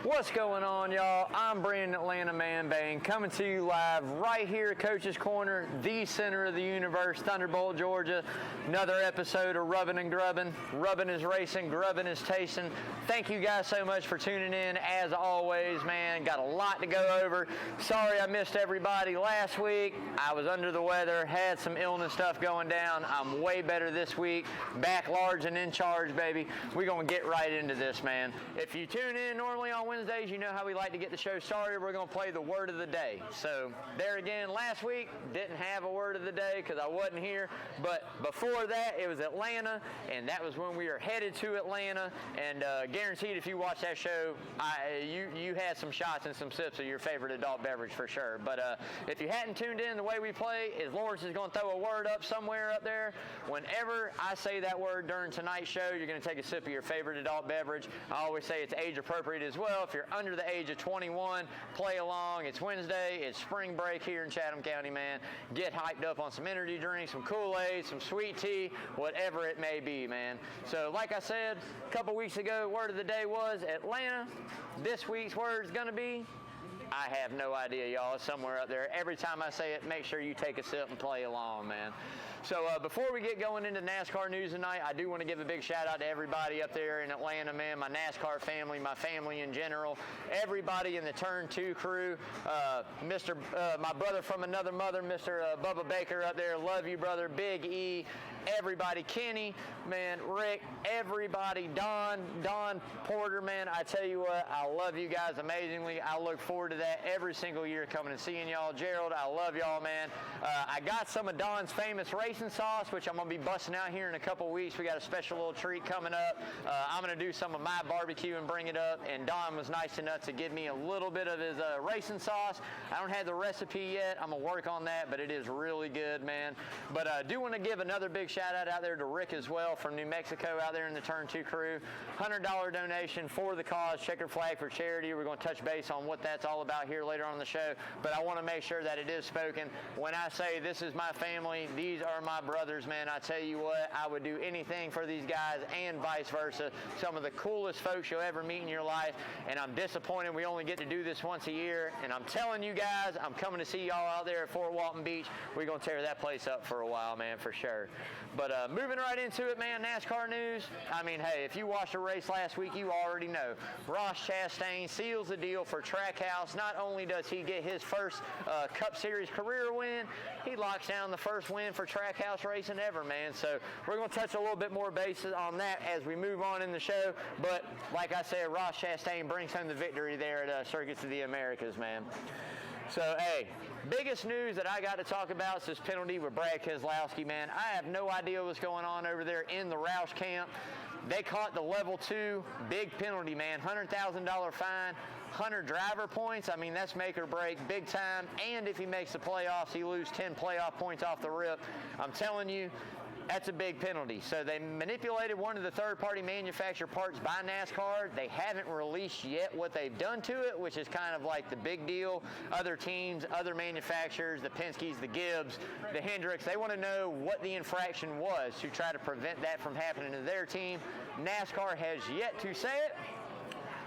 What's going on, y'all? I'm Brandon Atlanta Man Bang, coming to you live right here at Coach's Corner, the center of the universe, Thunderbolt, Georgia. Another episode of Rubbing and Grubbing. Rubbing is racing, grubbing is tasting. Thank you guys so much for tuning in. As always, man, got a lot to go over. Sorry I missed everybody last week. I was under the weather, had some illness stuff going down. I'm way better this week. Back large and in charge, baby. We're going to get right into this, man. If you tune in normally on Wednesdays, you know how we like to get the show started. We're going to play the word of the day. So there again, last week, didn't have a word of the day because I wasn't here. But before that, it was Atlanta, and that was when we were headed to Atlanta. And guaranteed if you watch that show, you had some shots and some sips of your favorite adult beverage for sure. But if you hadn't tuned in, the way we play is Lawrence is going to throw a word up somewhere up there. Whenever I say that word during tonight's show, you're going to take a sip of your favorite adult beverage. I always say it's age appropriate as well. If you're under the age of 21, play along. It's Wednesday. It's spring break here in Chatham County, man. Get hyped up on some energy drinks, some Kool-Aid, some sweet tea, whatever it may be, man. So like I said a couple weeks ago, word of the day was Atlanta. This week's word is going to be, I have no idea, y'all. It's somewhere up there. Every time I say it, make sure you take a sip and play along, man. So before we get going into NASCAR news tonight, I do want to give a big shout out to everybody up there in Atlanta, man. My NASCAR family, my family in general, everybody in the Turn 2 crew. My brother from another mother, Mr. Bubba Baker up there. Love you, brother. Big E. Everybody. Kenny, man. Rick. Everybody. Don Porter, man. I tell you what, I love you guys amazingly. I look forward to that every single year, coming and seeing y'all. Gerald, I love y'all, man. I got some of Don's famous racing sauce, which I'm going to be busting out here in a couple weeks. We got a special little treat coming up. I'm going to do some of my barbecue and bring it up, and Don was nice enough to give me a little bit of his racing sauce. I don't have the recipe yet. I'm going to work on that, but it is really good, man. But I do want to give another big shout out there to Rick as well from New Mexico out there in the Turn 2 crew. $100 donation for the cause, Checkered Flag for Charity. We're going to touch base on what that's all about here later on in the show, but I want to make sure that it is spoken. When I say this is my family, these are my brothers, man. I tell you what, I would do anything for these guys and vice versa. Some of the coolest folks you'll ever meet in your life, and I'm disappointed we only get to do this once a year, and I'm telling you guys, I'm coming to see y'all out there at Fort Walton Beach. We're going to tear that place up for a while, man, for sure. But moving right into it, man, NASCAR news. I mean, hey, if you watched the race last week, you already know. Ross Chastain seals the deal for Trackhouse. Not only does he get his first Cup Series career win, he locks down the first win for Trackhouse racing ever, man. So we're going to touch a little bit more bases on that as we move on in the show. But like I said, Ross Chastain brings home the victory there at Circuits of the Americas, man. So, hey, biggest news that I got to talk about is this penalty with Brad Keselowski, man. I have no idea what's going on over there in the Roush camp. They caught the level 2 big penalty, man. $100,000 fine, 100 driver points. I mean, that's make or break big time. And if he makes the playoffs, he loses 10 playoff points off the rip. I'm telling you, that's a big penalty. So they manipulated one of the third-party manufactured parts by NASCAR. They haven't released yet what they've done to it, which is kind of like the big deal. Other teams, other manufacturers, the Penske's, the Gibbs, the Hendricks, they want to know what the infraction was to try to prevent that from happening to their team. NASCAR has yet to say it.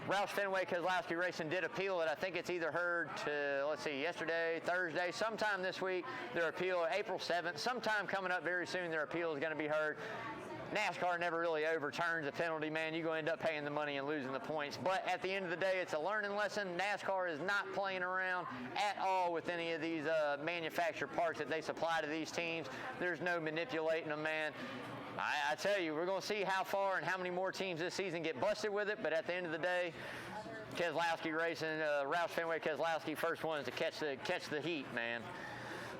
Roush Fenway Keselowski Racing did appeal it. I think it's either heard to, let's see, yesterday, Thursday, sometime this week, their appeal, April 7th, sometime coming up very soon, their appeal is going to be heard. NASCAR never really overturns a penalty, man. You're going to end up paying the money and losing the points. But at the end of the day, it's a learning lesson. NASCAR is not playing around at all with any of these manufactured parts that they supply to these teams. There's no manipulating them, man. I tell you, we're going to see how far and how many more teams this season get busted with it. But at the end of the day, Keselowski Racing, Roush Fenway Keselowski, first ones to catch the heat, man.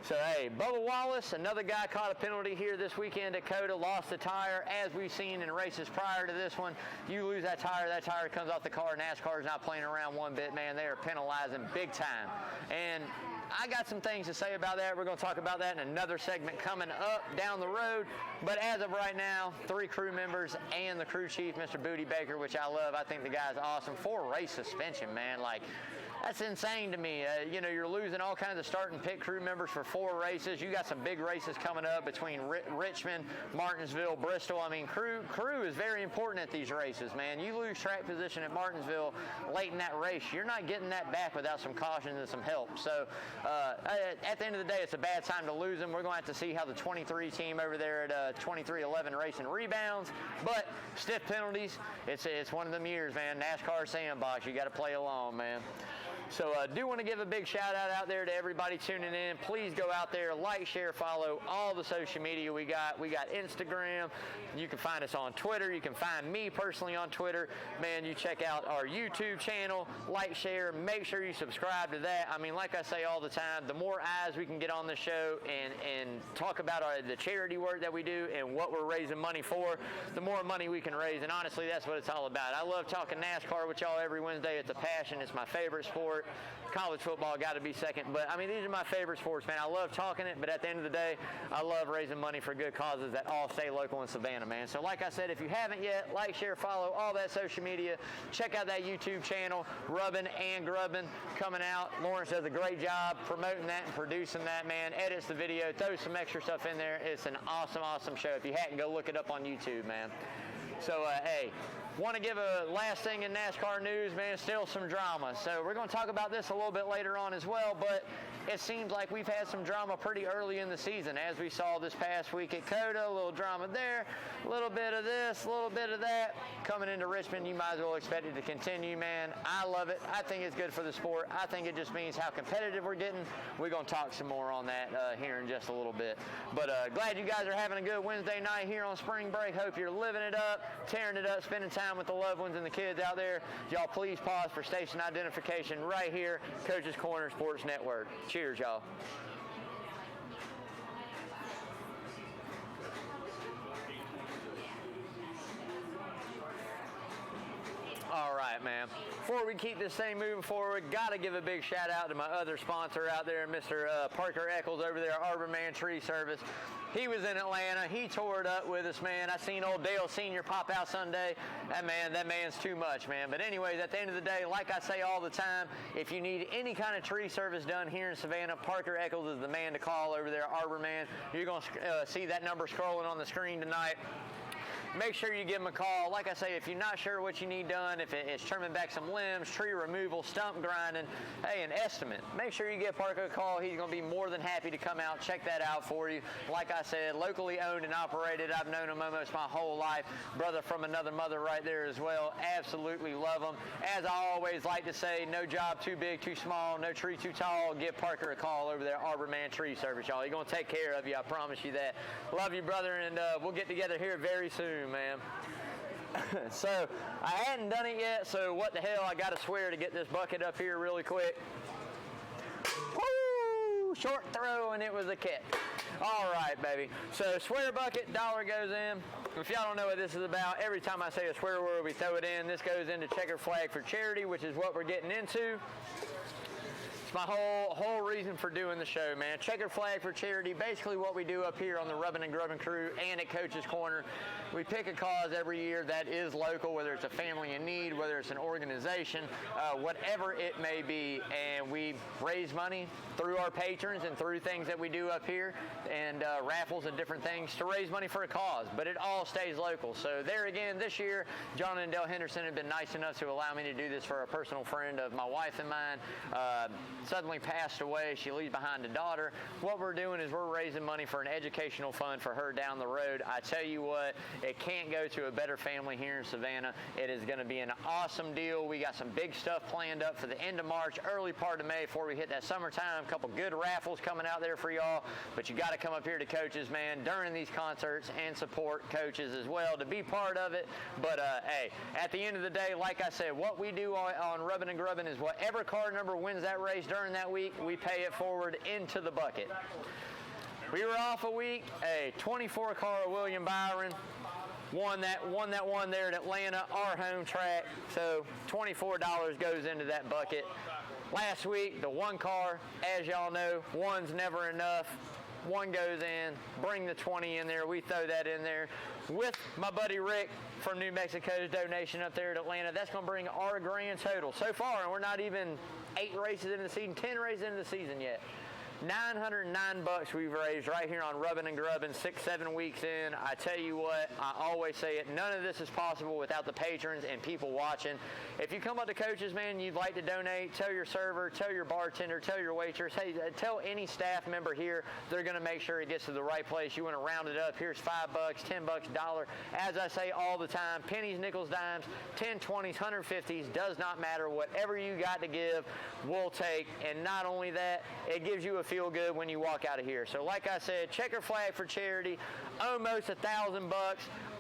So, hey, Bubba Wallace, another guy caught a penalty here this weekend at COTA, lost a tire. As we've seen in races prior to this one, you lose that tire comes off the car. NASCAR's not playing around one bit, man. They are penalizing big time. And I got some things to say about that. We're going to talk about that in another segment coming up down the road. But as of right now, 3 crew members and the crew chief, Mr. Booty Baker, which I love. I think the guy's awesome. 4 race suspension, man. Like, That's insane to me. You know, you're losing all kinds of starting pit crew members for 4 races. You got some big races coming up between Richmond, Martinsville, Bristol. I mean, crew is very important at these races, man. You lose track position at Martinsville late in that race, you're not getting that back without some caution and some help. So at the end of the day, it's a bad time to lose them. We're going to have to see how the 23 team over there at 2311 Racing rebounds. But stiff penalties, it's one of them years, man. NASCAR sandbox, you got to play along, man. So I do want to give a big shout out there to everybody tuning in. Please go out there, like, share, follow all the social media we got. We got Instagram. You can find us on Twitter. You can find me personally on Twitter. Man, you check out our YouTube channel, like, share, make sure you subscribe to that. I mean, like I say all the time, the more eyes we can get on the show and talk about the charity work that we do and what we're raising money for, the more money we can raise. And honestly, that's what it's all about. I love talking NASCAR with y'all every Wednesday. It's a passion. It's my favorite sport. College football got to be second, but I mean, these are my favorite sports, man. I love talking it, but at the end of the day, I love raising money for good causes that all stay local in Savannah, man. So like I said, if you haven't yet, like, share, follow all that social media. Check out that YouTube channel, Rubbing and Grubbing, coming out. Lawrence does a great job promoting that and producing that, man. Edits the video, throws some extra stuff in there. It's an awesome, awesome show. If you hadn't, go look it up on YouTube, man. So, hey, want to give a last thing in NASCAR news, man, still some drama. So we're going to talk about this a little bit later on as well, but it seems like we've had some drama pretty early in the season. As we saw this past week at COTA, a little drama there, a little bit of this, a little bit of that. Coming into Richmond, you might as well expect it to continue, man. I love it. I think it's good for the sport. I think it just means how competitive we're getting. We're going to talk some more on that here in just a little bit. But glad you guys are having a good Wednesday night here on spring break. Hope you're living it up, tearing it up, spending time with the loved ones and the kids out there. Y'all please pause for station identification right here, Coach's Corner Sports Network. Cheers, y'all. All right, man. Before we keep this thing moving forward, got to give a big shout out to my other sponsor out there, Mr. Parker Eccles over there, Arbor Man Tree Service. He was in Atlanta. He tore it up with us, man. I seen old Dale Sr. pop out Sunday. That man's too much, man. But anyways, at the end of the day, like I say all the time, if you need any kind of tree service done here in Savannah, Parker Eccles is the man to call over there, Arbor Man. You're going to see that number scrolling on the screen tonight. Make sure you give him a call. Like I say, if you're not sure what you need done, if it's trimming back some limbs, tree removal, stump grinding, hey, an estimate, make sure you give Parker a call. He's going to be more than happy to come out, check that out for you. Like I said, locally owned and operated. I've known him almost my whole life. Brother from another mother right there as well. Absolutely love him. As I always like to say, no job too big, too small, no tree too tall. Give Parker a call over there, Arbor Man Tree Service, y'all. He's going to take care of you, I promise you that. Love you, brother, and we'll get together here very soon, man. So I hadn't done it yet, so what the hell, I gotta swear to get this bucket up here really quick. Woo! Short throw, and it was a catch. All right, baby. So swear bucket, dollar goes in. If y'all don't know what this is about, every time I say a swear word, we throw it in. This goes into Checker Flag for Charity, which is what we're getting into. My whole reason for doing the show, man. Checker Flag for Charity. Basically what we do up here on the Rubbing and Grubbing crew and at Coach's Corner, we pick a cause every year that is local, whether it's a family in need, whether it's an organization, whatever it may be, and we raise money through our patrons and through things that we do up here and raffles and different things to raise money for a cause, but it all stays local. So there again, this year, John and Dale Henderson have been nice enough to allow me to do this for a personal friend of my wife and mine. Suddenly passed away. She leaves behind a daughter. What we're doing is we're raising money for an educational fund for her down the road. I tell you what, it can't go to a better family here in Savannah. It is going to be an awesome deal. We got some big stuff planned up for the end of March, early part of May before we hit that summertime. A couple good raffles coming out there for y'all, but you got to come up here to Coach's, man, during these concerts and support Coach's as well to be part of it. But hey, at the end of the day, like I said, what we do on Rubbing and Grubbing is whatever car number wins that race during that week, we pay it forward into the bucket. We were off a week, a 24 car William Byron won that one there at Atlanta, our home track, so $24 goes into that bucket. Last week, the one car, as y'all know, one's never enough. one goes in, bring the 20 in there, we throw that in there with my buddy Rick from New Mexico's donation up there at Atlanta. That's going to bring our grand total so far, and we're not even 8 races into the season, 10 races into the season yet. $909 we've raised right here on Rubbing and Grubbing, 6-7 weeks in. I tell you what, I always say it, none of this is possible without the patrons and people watching. If you come up to coaches, man, you'd like to donate, tell your server, tell your bartender, tell your waitress, hey, tell any staff member here, they're going to make sure it gets to the right place. You want to round it up, here's $5, $10, $1. As I say all the time, pennies, nickels, dimes, 10, 20s, 150s, does not matter. Whatever you got to give, we'll take. And not only that, it gives you a feel good when you walk out of here. So like I said, checker flag for charity, almost $1,000.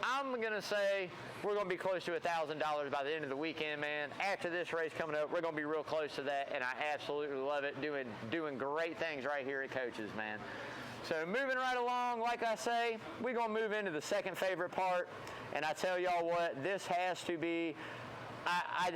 I'm gonna say we're gonna be close to $1,000 by the end of the weekend, man. After this race coming up, we're gonna be real close to that, and I absolutely love it. Doing great things right here at Coach's, man. So moving right along, like I say, we're gonna move into the second favorite part, and I tell y'all what, this has to be.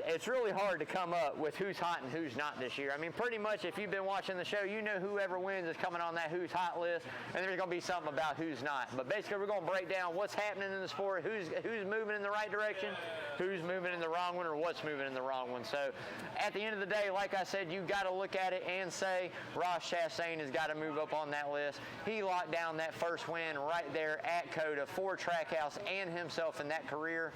It's really hard to come up with who's hot and who's not this year. I mean, pretty much if you've been watching the show, you know whoever wins is coming on that who's hot list, and there's going to be something about who's not. But basically, we're going to break down what's happening in the sport, who's moving in the right direction, who's moving in the wrong one, or what's moving in the wrong one. So at the end of the day, like I said, you got to look at it and say Ross Chastain has got to move up on that list. He locked down that first win right there at COTA for Trackhouse and himself in that career.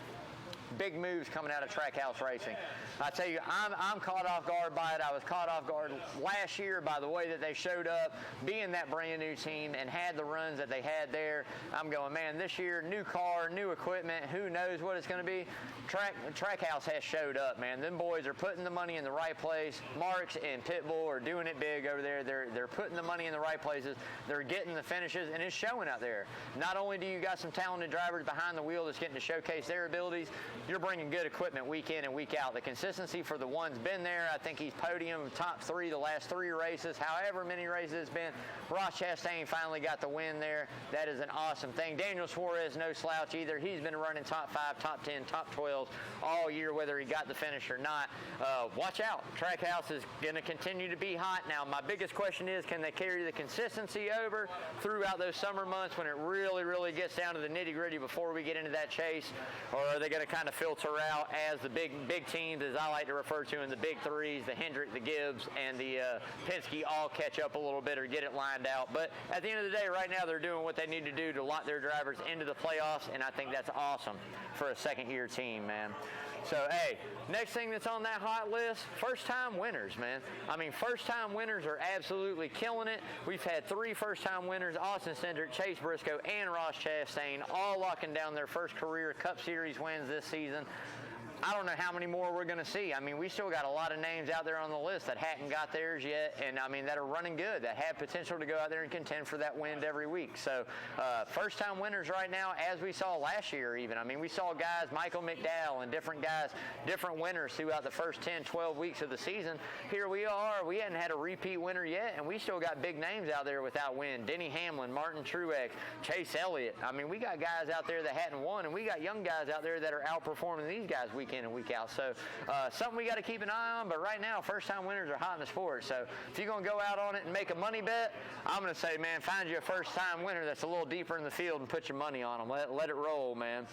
Big moves coming out of Trackhouse Racing. I tell you, I'm caught off guard by it. I was caught off guard last year by the way that they showed up, being that brand new team and had the runs that they had there. I'm going, man, this year, new car, new equipment, who knows what it's going to be. Trackhouse has showed up, man. Them boys are putting the money in the right place. Marks and Pitbull are doing it big over there. They're putting the money in the right places. They're getting the finishes, and it's showing out there. Not only do you got some talented drivers behind the wheel that's getting to showcase their abilities, you're bringing good equipment week in and week out. The consistency for the one's been there. I think he's podium top 3 the last 3 races, however many races it's been. Ross Chastain finally got the win there. That is an awesome thing. Daniel Suarez, no slouch either. He's been running top 5, top 10, top 12 all year, whether he got the finish or not. Watch out. Trackhouse is going to continue to be hot. Now, my biggest question is, can they carry the consistency over throughout those summer months when it really, really gets down to the nitty-gritty before we get into that chase? Or are they going to kind of filter out as the big teams, as I like to refer to in the big threes, the Hendrick, the Gibbs, and the Penske all catch up a little bit or get it lined out? But at the end of the day, right now, they're doing what they need to do to lock their drivers into the playoffs, and I think that's awesome for a second-year team, man. So, hey, next thing that's on that hot list, first-time winners, man. I mean, first-time winners are absolutely killing it. We've had 3 first-time winners, Austin Cindric, Chase Briscoe, and Ross Chastain, all locking down their first career Cup Series wins this season. I don't know how many more we're going to see. I mean, we still got a lot of names out there on the list that hadn't got theirs yet, and I mean, that are running good, that have potential to go out there and contend for that win every week. So, first-time winners right now, as we saw last year even. I mean, we saw guys, Michael McDowell and different guys, different winners throughout the first 10, 12 weeks of the season. Here we are. We hadn't had a repeat winner yet, and we still got big names out there without win. Denny Hamlin, Martin Truex, Chase Elliott. I mean, we got guys out there that hadn't won, and we got young guys out there that are outperforming these guys week in and week out. So something we got to keep an eye on, but right now first-time winners are hot in the sport. So if you're going to go out on it and make a money bet, I'm going to say, man, find you a first-time winner that's a little deeper in the field and put your money on them. Let it roll, man.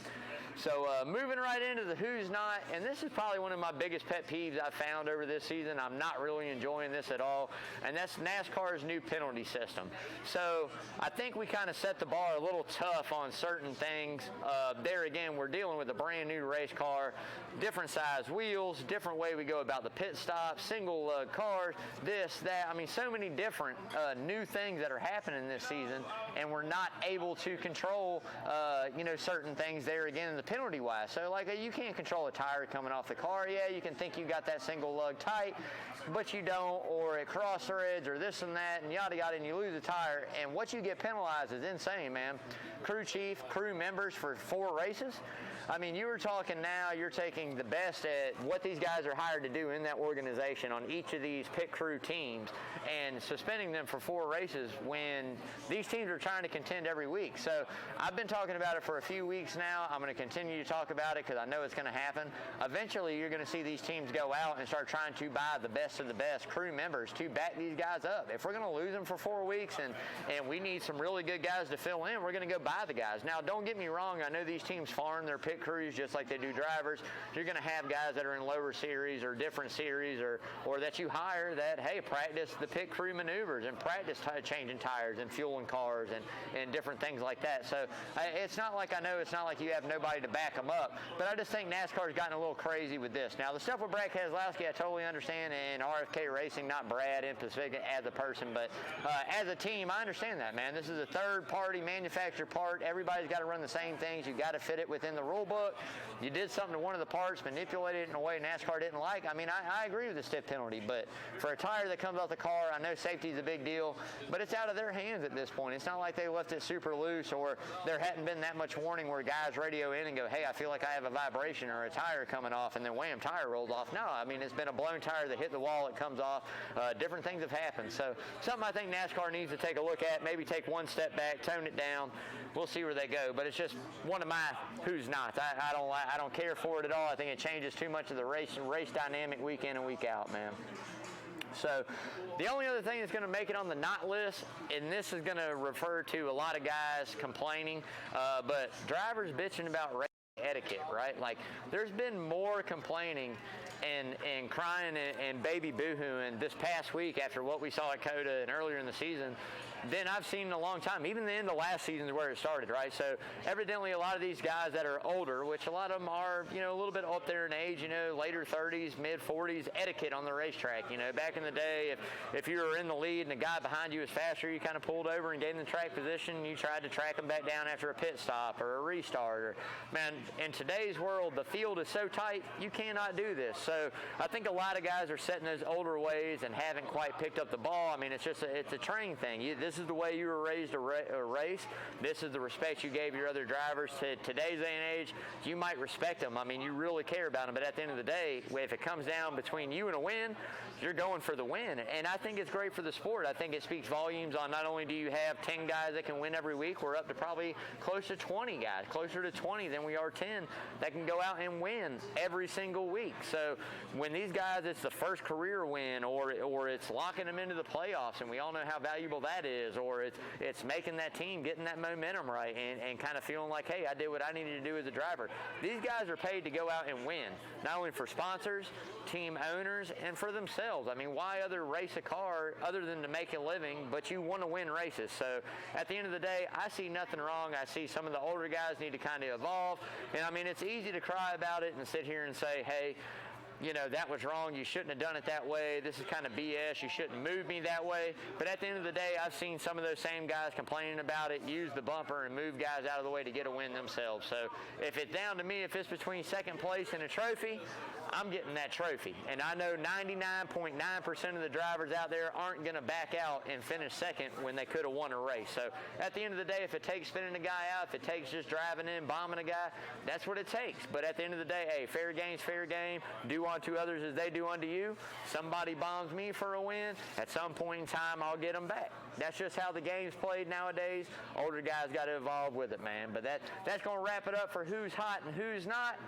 So moving right into the who's not, and this is probably one of my biggest pet peeves I've found over this season. I'm not really enjoying this at all, and that's NASCAR's new penalty system. So I think we kind of set the bar a little tough on certain things. There again, we're dealing with a brand new race car, different size wheels, different way we go about the pit stop, single cars, this, that. I mean, so many different new things that are happening this season, and we're not able to control, certain things there again in the penalty wise. So like you can't control a tire coming off the car. Yeah, you can think you got that single lug tight, but you don't, or it cross threads or this and that and yada yada, and you lose a tire, and what you get penalized is insane, man. Crew chief, crew members for 4 races. I mean, you were talking now, you're taking the best at what these guys are hired to do in that organization on each of these pit crew teams and suspending them for 4 races when these teams are trying to contend every week. So I've been talking about it for a few weeks now. I'm going to continue to talk about it because I know it's going to happen. Eventually, you're going to see these teams go out and start trying to buy the best of the best crew members to back these guys up. If we're going to lose them for 4 weeks and we need some really good guys to fill in, we're going to go buy the guys. Now, don't get me wrong. I know these teams farm their pit crews just like they do drivers. You're going to have guys that are in lower series or different series or that you hire that, hey, practice the pit crew maneuvers and practice changing tires and fueling cars and different things like that. So it's not like you have nobody to back them up, but I just think NASCAR's gotten a little crazy with this. Now, the stuff with Brad Keselowski, I totally understand, and RFK Racing, not Brad in Pacific as a person, but as a team, I understand that, man. This is a third-party manufactured part. Everybody's got to run the same things. You've got to fit it within the rule book. You did something to one of the parts, manipulated it in a way NASCAR didn't like. I mean, I agree with the stiff penalty, but for a tire that comes off the car, I know safety is a big deal, but it's out of their hands at this point. It's not like they left it super loose or there hadn't been that much warning where guys radio in and go, hey, I feel like I have a vibration or a tire coming off, and then wham, tire rolls off. No, I mean, it's been a blown tire that hit the wall, it comes off. Different things have happened. So something I think NASCAR needs to take a look at, maybe take one step back, tone it down. We'll see where they go, but it's just one of my who's not. I don't care for it at all. I think it changes too much of the race dynamic week in and week out, man. So the only other thing that's going to make it on the not list, and this is going to refer to a lot of guys complaining, but drivers bitching about race etiquette, right? Like, there's been more complaining and crying and baby boo-hooing this past week after what we saw at COTA and earlier in the season than I've seen in a long time. Even the end of last season is where it started, right? So evidently a lot of these guys that are older, which a lot of them are, a little bit up there in age, later 30s, mid 40s, etiquette on the racetrack. Back in the day, if you were in the lead and the guy behind you was faster, you kind of pulled over and gave him the track position. You tried to track him back down after a pit stop or a restart. Man, in today's world, the field is so tight, you cannot do this. So I think a lot of guys are setting those older ways and haven't quite picked up the ball. I mean, it's a training thing. This is the way you were raised to race. This is the respect you gave your other drivers. To today's day and age, you might respect them. I mean, you really care about them. But at the end of the day, if it comes down between you and a win, you're going for the win. And I think it's great for the sport. I think it speaks volumes on not only do you have 10 guys that can win every week, we're up to probably close to 20 guys, closer to 20 than we are 10 that can go out and win every single week. So when these guys, it's the first career win or it's locking them into the playoffs, and we all know how valuable that is, or it's making that team, getting that momentum right and kind of feeling like, hey, I did what I needed to do as a driver. These guys are paid to go out and win, not only for sponsors, team owners, and for themselves. I mean, why race a car other than to make a living, but you want to win races? So at the end of the day, I see nothing wrong. I see some of the older guys need to kind of evolve. And I mean, it's easy to cry about it and sit here and say, hey, that was wrong. You shouldn't have done it that way. This is kind of BS. You shouldn't move me that way. But at the end of the day, I've seen some of those same guys complaining about it, use the bumper and move guys out of the way to get a win themselves. So if it's down to me, if it's between second place and a trophy, I'm getting that trophy. And I know 99.9% of the drivers out there aren't going to back out and finish second when they could have won a race. So at the end of the day, if it takes spinning a guy out, if it takes just driving in, bombing a guy, that's what it takes. But at the end of the day, hey, fair game's fair game. Do unto others as they do unto you. Somebody bombs me for a win, at some point in time, I'll get them back. That's just how the game's played nowadays. Older guys got to evolve with it, man. But that's going to wrap it up for who's hot and who's not.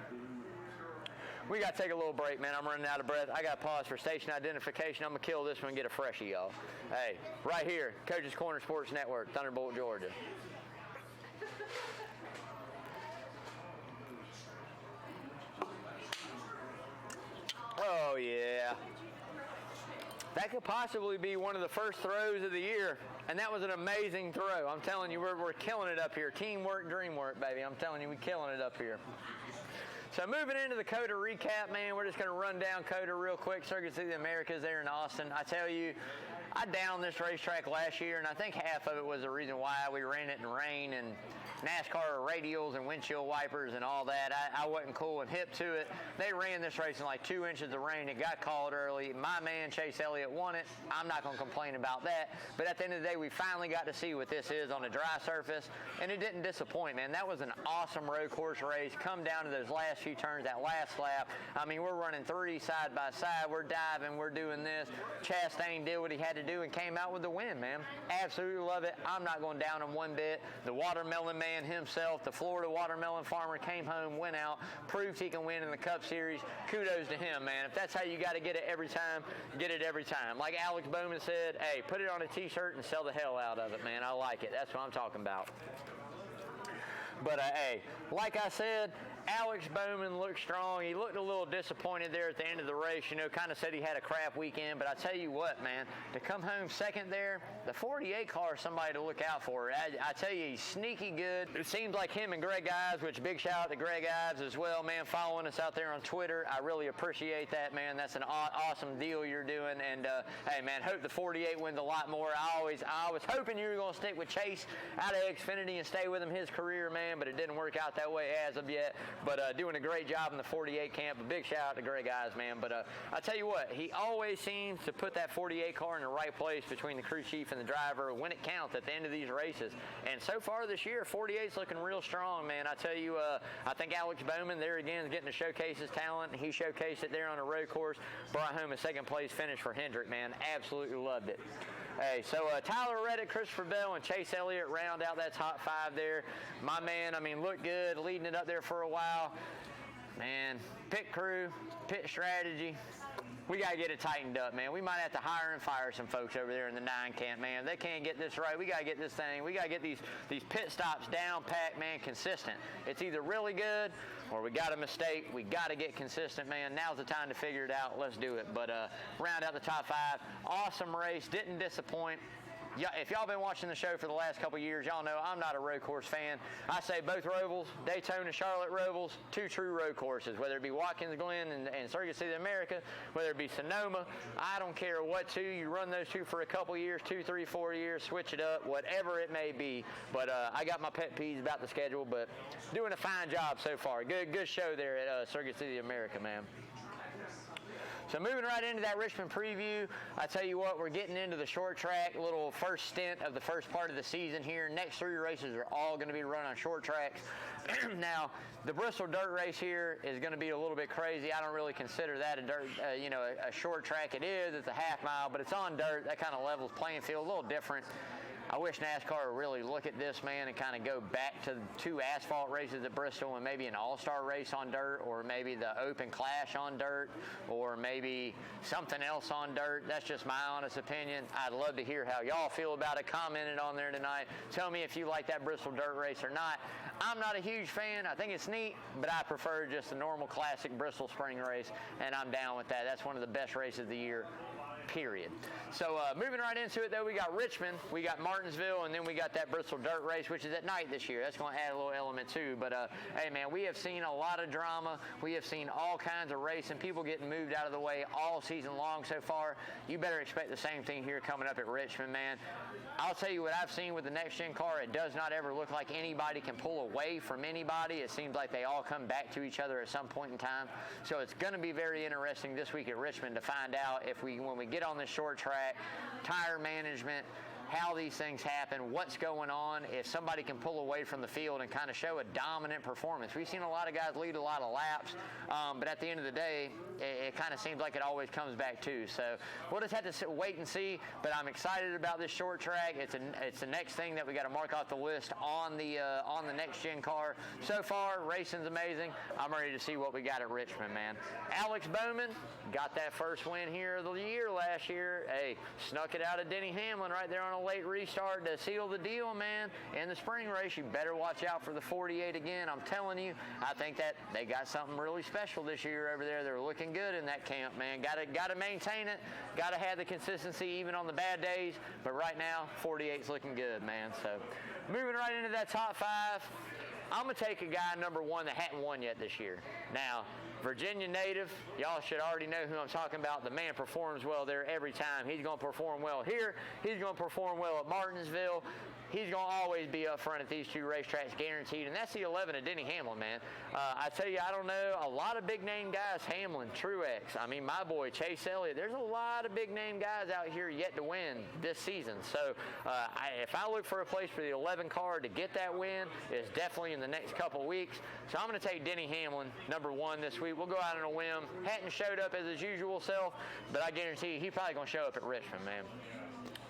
We got to take a little break, man. I'm running out of breath. I got to pause for station identification. I'm going to kill this one and get a freshie, y'all. Hey, right here, Coach's Corner Sports Network, Thunderbolt, Georgia. Oh, yeah. That could possibly be one of the first throws of the year, and that was an amazing throw. I'm telling you, we're killing it up here. Teamwork, dreamwork, baby. I'm telling you, we're killing it up here. So moving into the COTA recap, man, we're just going to run down COTA real quick. Circuits of the Americas there in Austin. I tell you, I downed this racetrack last year, and I think half of it was the reason why we ran it in rain and NASCAR radials and windshield wipers and all that. I wasn't cool and hip to it. They ran this race in like 2 inches of rain. It got called early. My man Chase Elliott won it. I'm not going to complain about that. But at the end of the day, we finally got to see what this is on a dry surface, and it didn't disappoint, man. That was an awesome road course race. Come down to those last few turns, that last lap. I mean, we're running 3 side by side. We're diving. We're doing this. Chastain did what he had to do and came out with the win, man. Absolutely love it. I'm not going down him one bit. The watermelon man himself, the Florida watermelon farmer, came home, went out, proved he can win in the Cup Series. Kudos to him, man. If that's how you got to get it every time, get it every time. Like Alex Bowman said, hey, put it on a t-shirt and sell the hell out of it, man. I like it. That's what I'm talking about. But, hey, like I said, Alex Bowman looked strong. He looked a little disappointed there at the end of the race. You know, kind of said he had a crap weekend. But I tell you what, man, to come home second there, the 48 car is somebody to look out for. I tell you, he's sneaky good. It seems like him and Greg Ives, which big shout out to Greg Ives as well, man, following us out there on Twitter. I really appreciate that, man. That's an awesome deal you're doing. And, hey, man, hope the 48 wins a lot more. I was hoping you were going to stick with Chase out of Xfinity and stay with him his career, man, but it didn't work out that way as of yet. But doing a great job in the 48 camp. A big shout out to Greg Ives, man. But I tell you what, he always seems to put that 48 car in the right place between the crew chief and the driver when it counts at the end of these races. And so far this year, 48's looking real strong, man. I tell you, I think Alex Bowman there again is getting to showcase his talent. He showcased it there on a road course. Brought home a second place finish for Hendrick, man. Absolutely loved it. Hey, so Tyler Reddick, Christopher Bell, and Chase Elliott round out that top 5 there. My man, I mean, looked good, leading it up there for a while. Man, pit crew, pit strategy, we got to get it tightened up, man. We might have to hire and fire some folks over there in the 9 camp, man. They can't get this right. We got to get this thing. We got to get these pit stops down packed, man, consistent. It's either really good or we got a mistake. We got to get consistent, man. Now's the time to figure it out. Let's do it. But round out the top 5. Awesome race. Didn't disappoint. Yeah, if y'all been watching the show for the last couple years, y'all know I'm not a road course fan. I say both Rovals, Daytona, Charlotte Rovals, 2 true road courses, whether it be Watkins Glen and Circuit City of America, whether it be Sonoma. I don't care what 2. You run those 2 for a couple years, 2, 3, 4 years, switch it up, whatever it may be. But I got my pet peeves about the schedule, but doing a fine job so far. Good show there at Circuit City of America, man. So moving right into that Richmond preview, I tell you what, we're getting into the short track, little first stint of the first part of the season here. Next 3 races are all going to be run on short tracks. Now, the Bristol dirt race here is going to be a little bit crazy. I don't really consider that a dirt, a short track. It is. It's a half mile, but it's on dirt. That kind of levels playing field, a little different. I wish NASCAR would really look at this, man, and kind of go back to 2 asphalt races at Bristol and maybe an all-star race on dirt, or maybe the open clash on dirt, or maybe something else on dirt. That's just my honest opinion. I'd love to hear how y'all feel about it. Comment it on there tonight. Tell me if you like that Bristol dirt race or not. I'm not a huge fan. I think it's neat, but I prefer just the normal classic Bristol spring race, and I'm down with that. That's one of the best races of the year. Period. So moving right into it, though, we got Richmond, we got Martinsville, and then we got that Bristol dirt race, which is at night this year. That's going to add a little element too. But hey, man, we have seen a lot of drama. We have seen all kinds of racing, people getting moved out of the way all season long so far. You better expect the same thing here coming up at Richmond, man. I'll tell you what I've seen with the next-gen car. It does not ever look like anybody can pull away from anybody. It seems like they all come back to each other at some point in time. So it's going to be very interesting this week at Richmond to find out if when we get on this short track, tire management, how these things happen, what's going on, if somebody can pull away from the field and kind of show a dominant performance. We've seen a lot of guys lead a lot of laps, but at the end of the day, it kind of seems like it always comes back too. So we'll just have to wait and see, but I'm excited about this short track. It's the next thing that we got to mark off the list on the next gen car. So far, racing's amazing. I'm ready to see what we got at Richmond, man. Alex Bowman got that first win here of the year last year. Hey, snuck it out of Denny Hamlin right there on a late restart to seal the deal, man. In the spring race, you better watch out for the 48 again. I'm telling you, I think that they got something really special this year over there. They're looking good in that camp, man. Got to maintain it. Got to have the consistency even on the bad days. But right now, 48's looking good, man. So moving right into that top 5. I'm going to take a guy number 1 that hadn't won yet this year. Now, Virginia native, y'all should already know who I'm talking about. The man performs well there every time. He's going to perform well here. He's going to perform well at Martinsville. He's going to always be up front at these 2 racetracks, guaranteed. And that's the 11 of Denny Hamlin, man. I tell you, I don't know, a lot of big-name guys, Hamlin, Truex. I mean, my boy, Chase Elliott. There's a lot of big-name guys out here yet to win this season. So if I look for a place for the 11 car to get that win, it's definitely in the next couple weeks. So I'm going to take Denny Hamlin, number 1 this week. We'll go out on a whim. Hadn't showed up as his usual self, but I guarantee you he's probably going to show up at Richmond, man.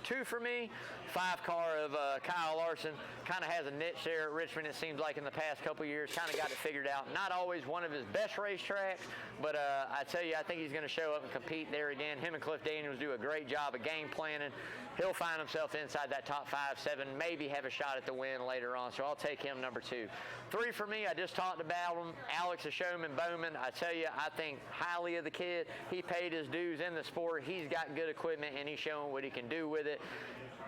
2 for me, 5 car of Kyle Larson. Kind of has a niche there at Richmond, it seems like, in the past couple years. Kind of got it figured out. Not always one of his best racetracks, but I tell you, I think he's going to show up and compete there again. Him and Cliff Daniels do a great job of game planning. He'll find himself inside that top 5, 7, maybe have a shot at the win later on, so I'll take him number 2. 3 for me, I just talked about him, Alex the Showman Bowman. I tell you, I think highly of the kid. He paid his dues in the sport. He's got good equipment, and he's showing what he can do with it.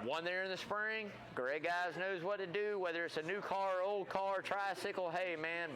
Won there in the spring. Greg Guys knows what to do, whether it's a new car, old car, tricycle. Hey, man,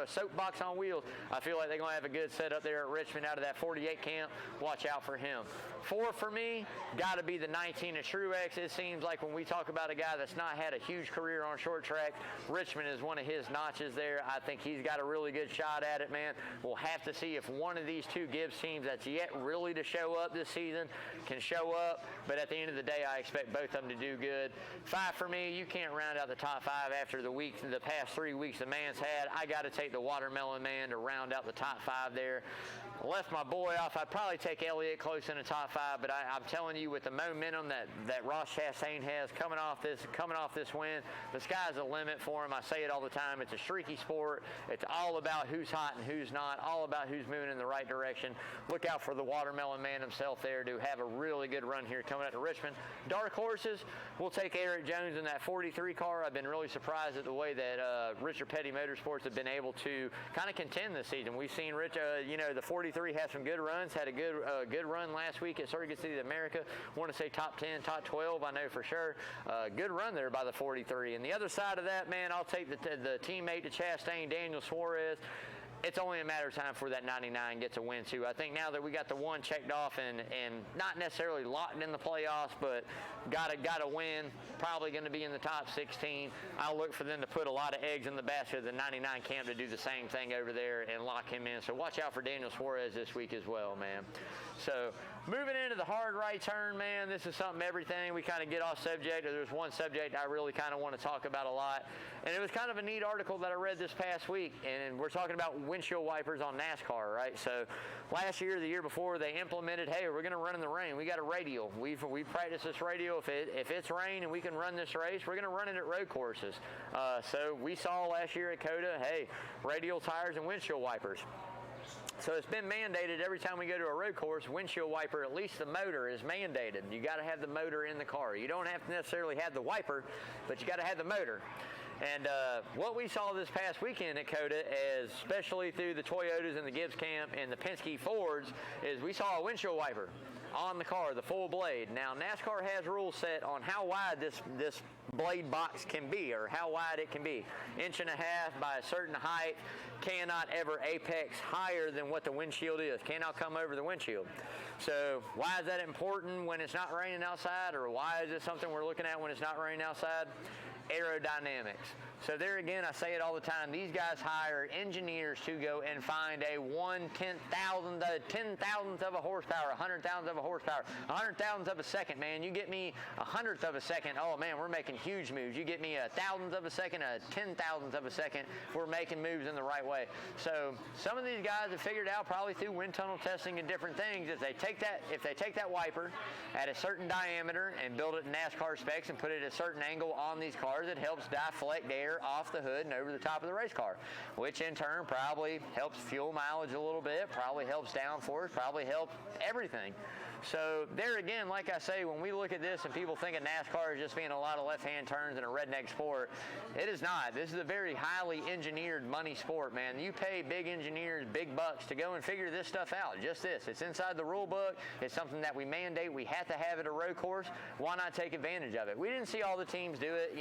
soapbox on wheels. I feel like they're going to have a good setup there at Richmond out of that 48 camp. Watch out for him. 4 for me, got to be the 19 of Truex. It seems like when we talk about a guy that's not had a huge career on short track, Richmond is one of his notches there. I think he's got a really good shot at it, man. We'll have to see if one of these 2 Gibbs teams that's yet really to show up this season can show up. But at the end of the day, I expect both of them to do good. 5 for me, you can't round out the top 5 after the past 3 weeks the man's had. I got to take the Watermelon Man to round out the top 5 there. Left my boy off. I'd probably take Elliott close in the top 5, but I'm telling you, with the momentum that Ross Chastain has coming off this win, the sky's the limit for him. I say it all the time. It's a streaky sport. It's all about who's hot and who's not, all about who's moving in the right direction. Look out for the Watermelon Man himself there to have a really good run here coming up to Richmond. Dark horses, we'll take Eric Jones in that 43 car. I've been really surprised at the way that Richard Petty Motorsports have been able to kind of contend this season. We've seen the 43 has some good runs, had a good run last week at Circuit City of America. Want to say top 10, top 12, I know for sure. Good run there by the 43. And the other side of that, man, I'll take the teammate to Chastain, Daniel Suarez. It's only a matter of time before that 99 gets a win, too. I think now that we got the 1 checked off and not necessarily locked in the playoffs, but got a win, probably going to be in the top 16. I'll look for them to put a lot of eggs in the basket of the 99 camp to do the same thing over there and lock him in. So watch out for Daniel Suarez this week as well, man. So moving into the hard right turn, man, this is something, everything. We kind of get off subject. There's one subject I really kind of want to talk about a lot. And it was kind of a neat article that I read this past week. And we're talking about windshield wipers on NASCAR, right? So last year, the year before, they implemented, hey, we're going to run in the rain. We got a radial. We practice this radial. If it's rain and we can run this race, we're going to run it at road courses. So we saw last year at COTA, hey, radial tires and windshield wipers. So it's been mandated every time we go to a road course, windshield wiper, at least the motor is mandated. You got to have the motor in the car. You don't have to necessarily have the wiper, but you got to have the motor. And what we saw this past weekend at COTA, especially through the Toyotas and the Gibbs camp and the Penske Fords, is we saw a windshield wiper on the car, the full blade. Now, NASCAR has rules set on how wide this blade box can be, or how wide it can be. 1.5 inches by a certain height, cannot ever apex higher than what the windshield is, cannot come over the windshield. So why is that important when it's not raining outside, or why is it something we're looking at when it's not raining outside? Aerodynamics. So there again, I say it all the time, these guys hire engineers to go and find a 1/10,000th of a horsepower, 100,000th of a horsepower, 100,000th of a second, man. You get me 100th of a second, oh man, we're making huge moves. You get me 1,000th of a second, 10,000th of a second, we're making moves in the right way. So some of these guys have figured out, probably through wind tunnel testing and different things, if they take that wiper at a certain diameter and build it in NASCAR specs and put it at a certain angle on these cars, it helps deflect air off the hood and over the top of the race car, which in turn probably helps fuel mileage a little bit, probably helps downforce, probably helps everything. So there again, like I say, when we look at this and people think of NASCAR as just being a lot of left-hand turns and a redneck sport, it is not. This is a very highly engineered money sport, man. You pay big engineers big bucks to go and figure this stuff out. Just this. It's inside the rule book. It's something that we mandate. We have to have it at a road course. Why not take advantage of it? We didn't see all the teams do it,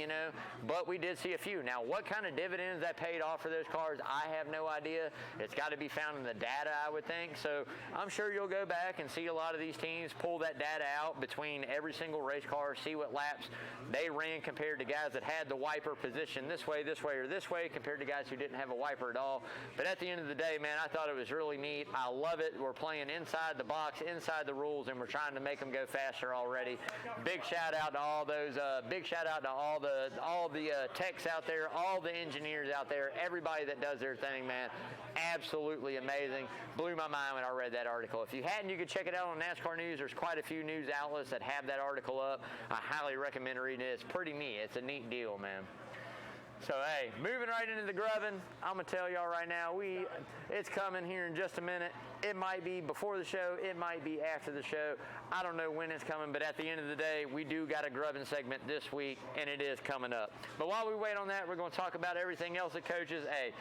but we did see a few. too. Now, what kind of dividends that paid off for those cars, I have no idea. It's got to be found in the data, I would think. So I'm sure you'll go back and see a lot of these teams pull that data out between every single race car, see what laps they ran compared to guys that had the wiper positioned this way, or this way, compared to guys who didn't have a wiper at all. But at the end of the day, man, I thought it was really neat. I love it. We're playing inside the box, inside the rules, and we're trying to make them go faster already. Big shout out to all those. Big shout out to all the techs out there, all the engineers out there, everybody that does their thing, man. Absolutely amazing. Blew my mind when I read that article. If you hadn't, you could check it out on NASCAR News. There's quite a few news outlets that have that article up. I highly recommend reading it. It's pretty neat. It's a neat deal, man. So, hey, moving right into the grubbing, I'm going to tell y'all right now, it's coming here in just a minute. It might be before the show. It might be after the show. I don't know when it's coming, but at the end of the day, we do got a grubbing segment this week, and it is coming up. But while we wait on that, we're going to talk about everything else that coaches. Hey,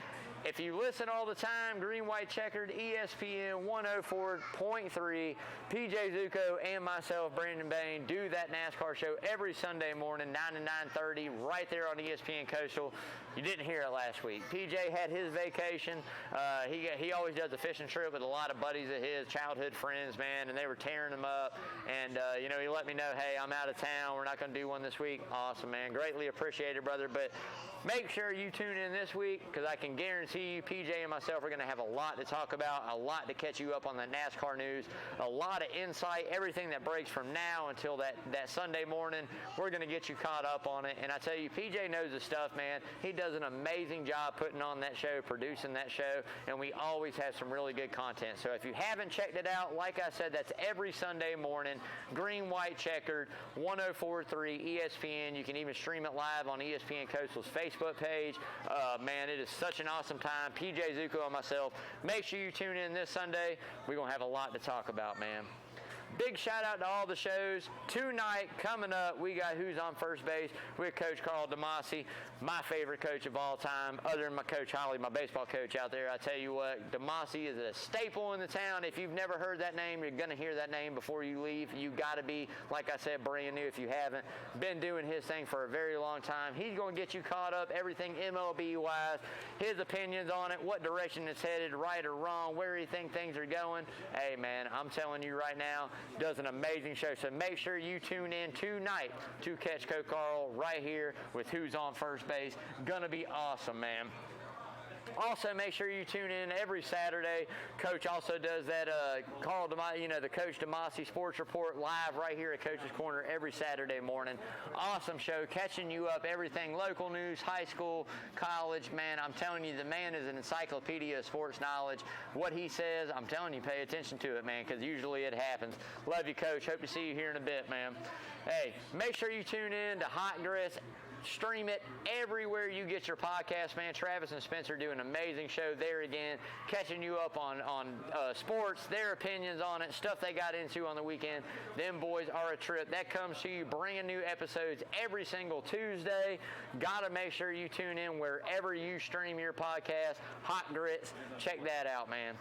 if you listen all the time, Green, White, Checkered, ESPN 104.3, PJ Zuko and myself, Brandon Bain, do that NASCAR show every Sunday morning, 9 to 9:30, right there on ESPN Coastal. You didn't hear it last week. PJ had his vacation. He always does a fishing trip with a lot of buddies of his, childhood friends, man, and they were tearing him up. And, he let me know, hey, I'm out of town. We're not going to do one this week. Awesome, man. Greatly appreciated, brother. But make sure you tune in this week, because I can guarantee you, PJ and myself are going to have a lot to talk about, a lot to catch you up on the NASCAR news, a lot of insight, everything that breaks from now until that Sunday morning. We're going to get you caught up on it. And I tell you, PJ knows the stuff, man. He does an amazing job putting on that show, producing that show, and we always have some really good content. So if you haven't checked it out, like I said, that's every Sunday morning, Green, White, Checkered, 104.3 ESPN. You can even stream it live on ESPN Coastal's Facebook page. Man, it is such an awesome time. PJ Zuko and myself, make sure you tune in this Sunday. We're going to have a lot to talk about, man. Big shout out to all the shows. Tonight, coming up, we got Who's on First Base with Coach Carl DeMasi, my favorite coach of all time, other than my Coach Holly, my baseball coach out there. I tell you what, DeMasi is a staple in the town. If you've never heard that name, you're going to hear that name before you leave. You got to be, like I said, brand new if you haven't. Been doing his thing for a very long time. He's going to get you caught up, everything MLB-wise, his opinions on it, what direction it's headed, right or wrong, where he thinks things are going. Hey, man, I'm telling you right now, does an amazing show. So make sure you tune in tonight to catch Coach Carl right here with Who's on First Base. Gonna be awesome, man. Also, make sure you tune in every Saturday. Coach also does that Carl DeMasi, the Coach DeMasi Sports Report live right here at Coach's Corner every Saturday morning. Awesome show, catching you up everything local news, high school, college. Man, I'm telling you, the man is an encyclopedia of sports knowledge. What he says, I'm telling you, pay attention to it, man, because usually it happens. Love you, Coach. Hope to see you here in a bit, man. Hey, make sure you tune in to Hot Grits. Stream it everywhere you get your podcast, man. Travis and Spencer do an amazing show there again, catching you up on sports, their opinions on it, stuff they got into on the weekend. Them boys are a trip. That comes to you brand new episodes every single Tuesday. Got to make sure you tune in wherever you stream your podcast. Hot Grits. Check that out, man.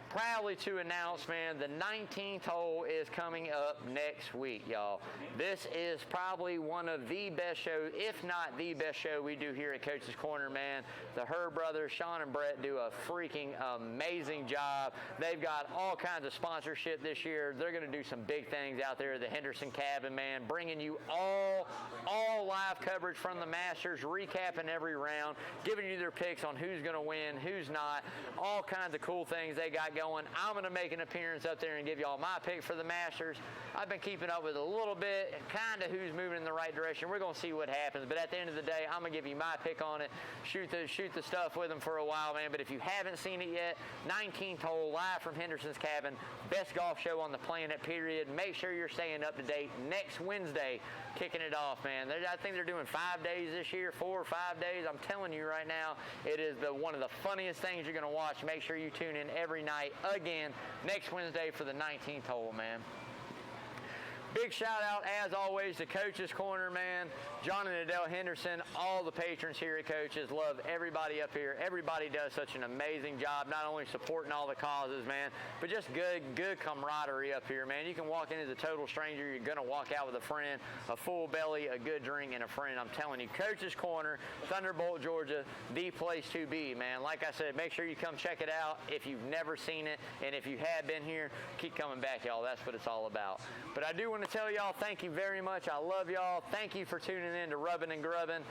Proudly to announce, man, the 19th hole is coming up next week, y'all. This is probably one of the best shows, if not the best show we do here at Coach's Corner, man. The Herb brothers, Sean and Brett, do a freaking amazing job. They've got all kinds of sponsorship this year. They're going to do some big things out there at the Henderson Cabin, man, bringing you all live coverage from the Masters, recapping every round, giving you their picks on who's going to win, who's not, all kinds of cool things they got going. I'm going to make an appearance up there and give y'all my pick for the Masters. I've been keeping up with a little bit, kind of who's moving in the right direction. We're going to see what happens. But at the end of the day, I'm going to give you my pick on it, shoot the stuff with them for a while, man. But if you haven't seen it yet, 19th hole, live from Henderson's Cabin, best golf show on the planet, period. Make sure you're staying up to date. Next Wednesday, kicking it off, man. I think they're doing 5 days this year, 4 or 5 days. I'm telling you right now, it is one of the funniest things you're going to watch. Make sure you tune in every night again next Wednesday for the 19th hole, man. Big shout out, as always, to Coach's Corner, man. John and Adele Henderson, all the patrons here at Coach's. Love everybody up here. Everybody does such an amazing job, not only supporting all the causes, man, but just good camaraderie up here, man. You can walk in as a total stranger. You're going to walk out with a friend, a full belly, a good drink, and a friend. I'm telling you, Coach's Corner, Thunderbolt, Georgia, the place to be, man. Like I said, make sure you come check it out if you've never seen it, and if you have been here, keep coming back, y'all. That's what it's all about. But I do want to tell y'all, thank you very much. I love y'all. Thank you for tuning in to Rubbing and Grubbing.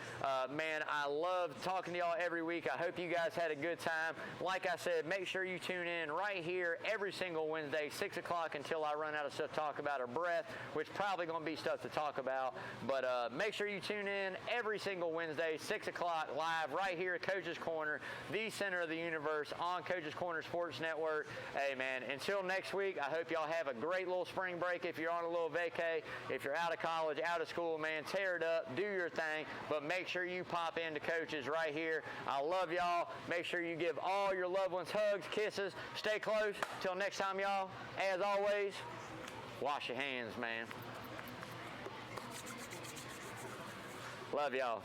Man, I love talking to y'all every week. I hope you guys had a good time. Like I said, make sure you tune in right here every single Wednesday, 6 o'clock, until I run out of stuff to talk about or breath, which probably going to be stuff to talk about. But make sure you tune in every single Wednesday, 6 o'clock, live right here at Coach's Corner, the center of the universe, on Coach's Corner Sports Network. Hey, man, until next week, I hope y'all have a great little spring break if you're on a little vacay. If you're out of college, out of school, man, tear it up, do your thing, but make sure you pop into Coach's right here. I love y'all. Make sure you give all your loved ones hugs, kisses. Stay close. Till next time, y'all, as always, wash your hands, man. Love y'all.